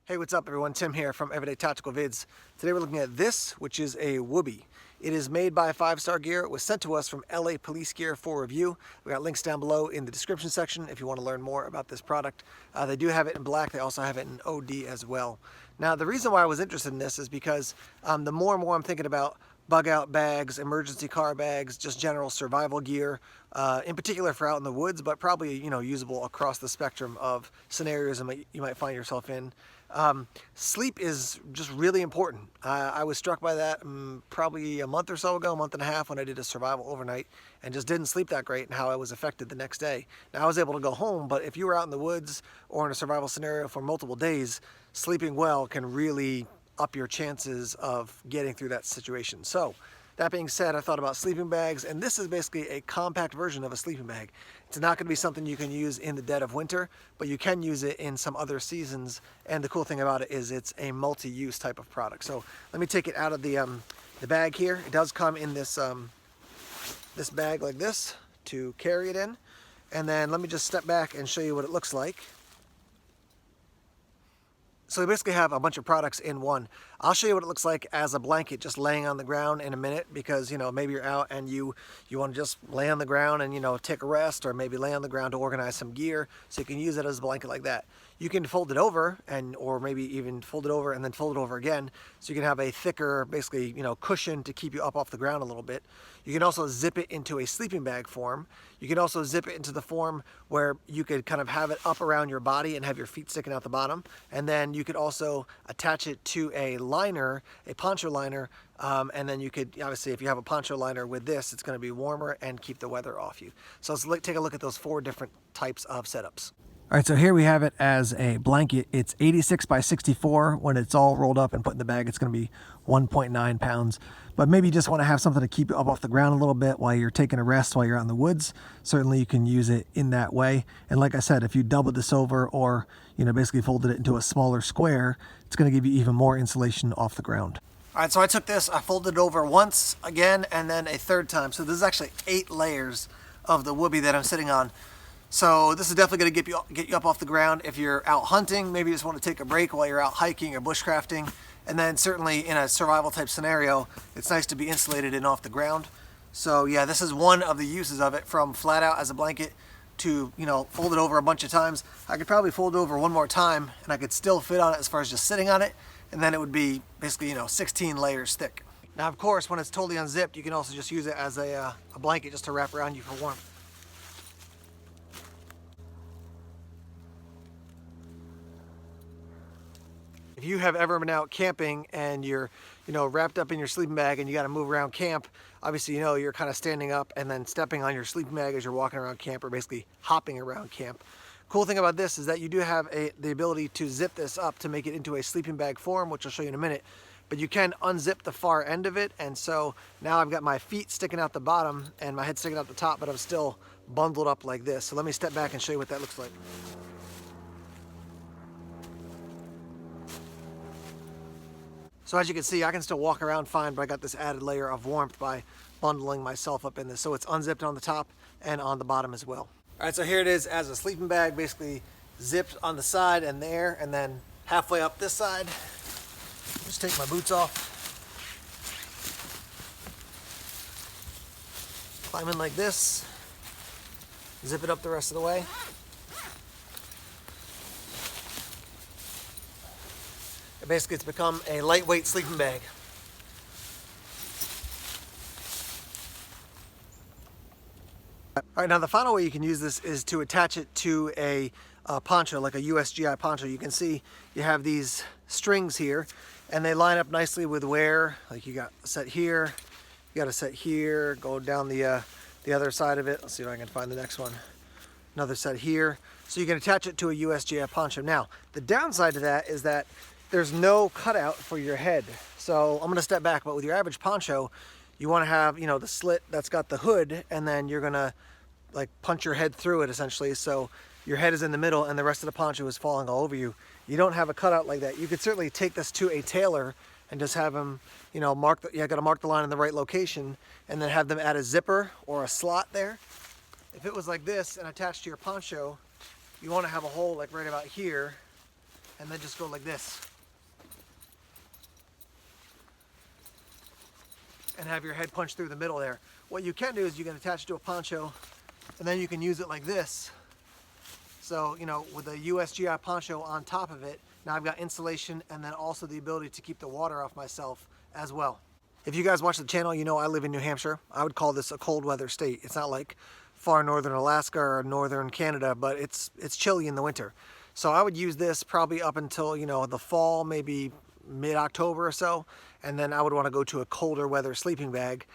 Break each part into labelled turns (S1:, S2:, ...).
S1: Hey, what's up everyone? Tim here from Everyday Tactical Vids. Today we're looking at this, which is a Woobie. It is made by 5 Star Gear. It was sent to us from LA Police Gear for review. We got links down below in the description section if you want to learn more about this product. They do have it in black. They also have it in OD as well. Now, the reason why I was interested in this is because the more and more I'm thinking about bug out bags, emergency car bags, just general survival gear, in particular for out in the woods, but probably, usable across the spectrum of scenarios you might find yourself in. Sleep is just really important. I was struck by that probably a month or so ago, a month and a half, when I did a survival overnight and just didn't sleep that great, and how I was affected the next day. Now, I was able to go home, but if you were out in the woods or in a survival scenario for multiple days, sleeping well can really up your chances of getting through that situation. So that being said, I thought about sleeping bags, and this is basically a compact version of a sleeping bag. It's not going to be something you can use in the dead of winter, but you can use it in some other seasons. And the cool thing about it is it's a multi-use type of product. So let me take it out of the bag here. It does come in this this bag like this to carry it in. And then let me just step back and show you what it looks like. So we basically have a bunch of products in one. I'll show you what it looks like as a blanket just laying on the ground in a minute, because maybe you're out and you want to just lay on the ground and take a rest, or maybe lay on the ground to organize some gear, so you can use it as a blanket like that. You can fold it over or maybe even fold it over and then fold it over again, so you can have a thicker, basically, cushion to keep you up off the ground a little bit. You can also zip it into a sleeping bag form. You can also zip it into the form where you could kind of have it up around your body and have your feet sticking out the bottom. And then you could also attach it to a liner, a poncho liner, and then you could, obviously, if you have a poncho liner with this, it's going to be warmer and keep the weather off you. So let's take a look at those 4 different types of setups. All right, so here we have it as a blanket. It's 86 by 64. When it's all rolled up and put in the bag, it's going to be 1.9 pounds. But maybe you just want to have something to keep you up off the ground a little bit while you're taking a rest, while you're out in the woods. Certainly you can use it in that way. And like I said, if you doubled this over, or basically folded it into a smaller square, it's going to give you even more insulation off the ground. All right, so I took this, I folded it over once again, and then a third time. So this is actually 8 layers of the Woobie that I'm sitting on. So this is definitely going to get you up off the ground if you're out hunting. Maybe you just want to take a break while you're out hiking or bushcrafting. And then certainly in a survival type scenario, it's nice to be insulated and off the ground. So yeah, this is one of the uses of it, from flat out as a blanket to, fold it over a bunch of times. I could probably fold it over one more time and I could still fit on it as far as just sitting on it. And then it would be basically, 16 layers thick. Now, of course, when it's totally unzipped, you can also just use it as a blanket just to wrap around you for warmth. If you have ever been out camping and you're, wrapped up in your sleeping bag and you got to move around camp, obviously, you're kind of standing up and then stepping on your sleeping bag as you're walking around camp, or basically hopping around camp. Cool thing about this is that you do have the ability to zip this up to make it into a sleeping bag form, which I'll show you in a minute. But you can unzip the far end of it, and so now I've got my feet sticking out the bottom and my head sticking out the top, but I'm still bundled up like this. So let me step back and show you what that looks like. So as you can see, I can still walk around fine, but I got this added layer of warmth by bundling myself up in this. So it's unzipped on the top and on the bottom as well. All right, so here it is as a sleeping bag, basically zipped on the side and there, and then halfway up this side. Just take my boots off. Climb in like this. Zip it up the rest of the way. Basically, it's become a lightweight sleeping bag. All right, now the final way you can use this is to attach it to a poncho, like a USGI poncho. You can see you have these strings here, and they line up nicely with where, like, you got a set here, you got a set here, go down the other side of it. Let's see if I can find the next one. Another set here. So you can attach it to a USGI poncho. Now, the downside to that is that there's no cutout for your head. So I'm gonna step back, but with your average poncho, you wanna have, the slit that's got the hood, and then you're gonna like punch your head through it essentially. So your head is in the middle and the rest of the poncho is falling all over you. You don't have a cutout like that. You could certainly take this to a tailor and just have them, mark you gotta mark the line in the right location, and then have them add a zipper or a slot there. If it was like this and attached to your poncho, you wanna have a hole like right about here, and then just go like this. And have your head punch through the middle there. What you can do is you can attach it to a poncho, and then you can use it like this. So, you know, with a USGI poncho on top of it, now I've got insulation and then also the ability to keep the water off myself as well. If you guys watch the channel, you know I live in New Hampshire. I would call this a cold weather state. It's not like far northern Alaska or northern Canada, but it's chilly in the winter. So I would use this probably up until, you know, the fall, maybe mid-October or so, and then I would want to go to a colder weather sleeping bag.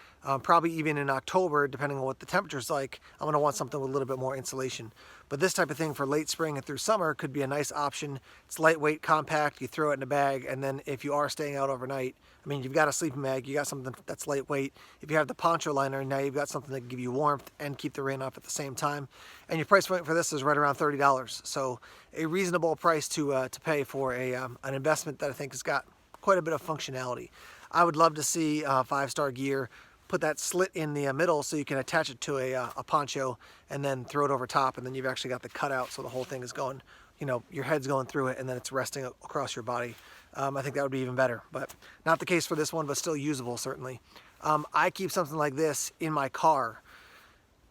S1: Probably even in October, depending on what the temperature's like, I'm going to want something with a little bit more insulation. But this type of thing for late spring and through summer could be a nice option. It's lightweight, compact, you throw it in a bag, and then if you are staying out overnight, I mean, you've got a sleeping bag, you got something that's lightweight. If you have the poncho liner, now you've got something that can give you warmth and keep the rain off at the same time. And your price point for this is right around $30. So a reasonable price to pay for an investment that I think has got quite a bit of functionality. I would love to see 5-Star Gear put that slit in the middle so you can attach it to a poncho and then throw it over top, and then you've actually got the cutout so the whole thing is going, you know, your head's going through it and then it's resting across your body. I think that would be even better, but not the case for this one, but still usable certainly. I keep something like this in my car.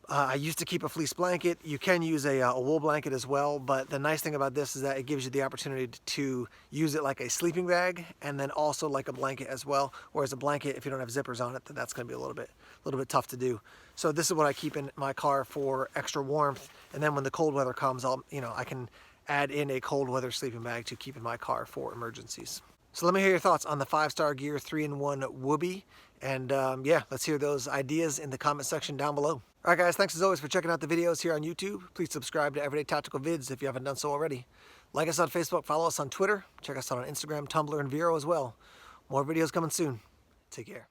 S1: I used to keep a fleece blanket. You can use a wool blanket as well, but the nice thing about this is that it gives you the opportunity to use it like a sleeping bag and then also like a blanket as well. Whereas a blanket, if you don't have zippers on it, then that's going to be a little bit tough to do. So this is what I keep in my car for extra warmth, and then when the cold weather comes, I can add in a cold weather sleeping bag to keep in my car for emergencies. So let me hear your thoughts on the 5-Star Gear 3-in-1 Woobie, and yeah, let's hear those ideas in the comment section down below. Alright guys, thanks as always for checking out the videos here on YouTube. Please subscribe to Everyday Tactical Vids if you haven't done so already. Like us on Facebook, follow us on Twitter, check us out on Instagram, Tumblr, and Vero as well. More videos coming soon. Take care.